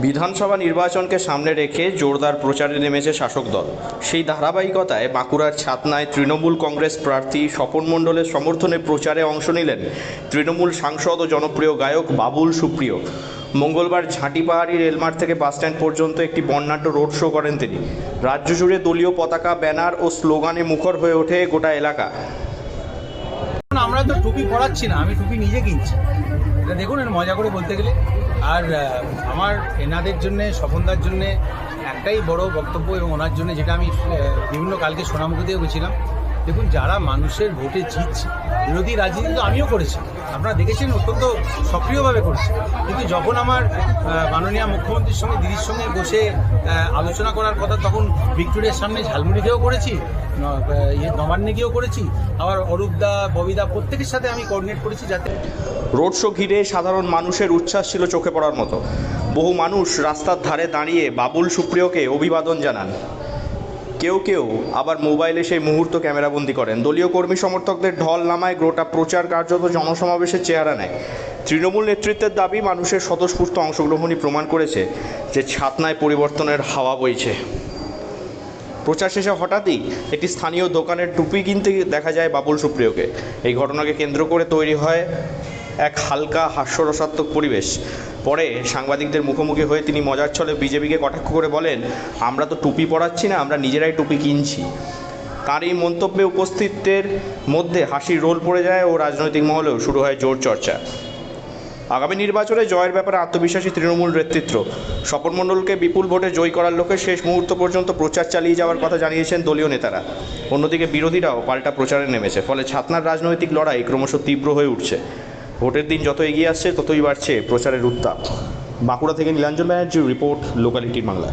বিধানসভা নির্বাচনকে সামনে রেখে জোরদার প্রচারে নেমেছে শাসক দল। সেই ধারাবাহিকতায় বাঁকুড়ার ছাতনায় তৃণমূল কংগ্রেস প্রার্থী স্বপন মণ্ডলের সমর্থনে প্রচারে অংশ নিলেন তৃণমূল সাংসদ ও জনপ্রিয় গায়ক বাবুল সুপ্রিয়। মঙ্গলবার ঝাঁটিপাহাড়ি রেলমার্ট থেকে বাসস্ট্যান্ড পর্যন্ত একটি বর্ণাঢ্য রোড শো করেন তিনি। রাজ্য জুড়ে দলীয় পতাকা, ব্যানার ও স্লোগানে মুখর হয়ে ওঠে গোটা এলাকা। আমরা তো টুপি পরাচ্ছি না, আমি টুপি নিজে কিনছি। এটা দেখুন, এটা মজা করে বলতে গেলে। আর আমার এনাদের জন্যে, স্বপনদার জন্যে একটাই বড় বক্তব্য, এবং ওনার জন্য যেটা আমি বিভিন্ন কালকে সোনামুখী দিয়েও গেছিলাম। দেখুন, যারা মানুষের ভোটে জিতছে, বিরোধী রাজনীতি তো আমিও করেছি, আপনারা দেখেছেন, অত্যন্ত সক্রিয়ভাবে করেছি। কিন্তু যখন আমার মাননীয় মুখ্যমন্ত্রীর সঙ্গে, দিদির সঙ্গে বসে আলোচনা করার কথা, তখন ভিক্টোরিয়ার সামনে ঝালমুড়িতেও করেছি, নবান্নে গিয়েও করেছি, আবার অরূপদা, ববিদা প্রত্যেকের সাথে আমি কোঅর্ডিনেট করেছি যাতে। রোড শো ঘিরে সাধারণ মানুষের উচ্ছ্বাস ছিল চোখে পড়ার মতো। বহু মানুষ রাস্তার ধারে দাঁড়িয়ে বাবুল সুপ্রিয়কে অভিবাদন জানান। কেউ কেউ আবার মোবাইলে সেই মুহূর্ত ক্যামেরাবন্দি করেন। দলীয় কর্মী সমর্থকদের ঢল নামায় গোটা প্রচার কার্যত জনসমাবেশের চেহারা নেয়। তৃণমূল নেতৃত্বের দাবি, মানুষের স্বতঃস্ফূর্ত অংশগ্রহণই প্রমাণ করেছে যে ছাতনায় পরিবর্তনের হাওয়া বইছে। প্রচার শেষে হঠাৎই একটি স্থানীয় দোকানের টুপি কিনতে দেখা যায় বাবুল সুপ্রিয়কে। এই ঘটনাকে কেন্দ্র করে তৈরি হয় এক হালকা হাস্যরসাত্মক পরিবেশ। পরে সাংবাদিকদের মুখোমুখি হয়ে তিনি মজার ছলে বিজেপিকে কটাক্ষ করে বলেন, আমরা তো টুপি পরাচ্ছি না, আমরা নিজেরাই টুপি কিনছি। তার এই মন্তব্যে উপস্থিতদের মধ্যে হাসির রোল পড়ে যায় ও রাজনৈতিক মহলেও শুরু হয় জোর চর্চা। আগামী নির্বাচনে জয়ের ব্যাপারে আত্মবিশ্বাসী তৃণমূল নেতৃত্ব। স্বপন মণ্ডলকে বিপুল ভোটে জয়ী করার লক্ষ্যে শেষ মুহূর্ত পর্যন্ত প্রচার চালিয়ে যাওয়ার কথা জানিয়েছেন দলীয় নেতারা। অন্যদিকে বিরোধীরাও পাল্টা প্রচারে নেমেছে। ফলে ছাতনার রাজনৈতিক লড়াই ক্রমশ তীব্র হয়ে উঠছে। ভোটের দিন যত এগিয়ে আসছে, ততই বাড়ছে প্রচারের উত্তাপ। বাঁকুড়া থেকে নীলাঞ্জন ব্যানার্জির রিপোর্ট, লোকালিটি বাংলা।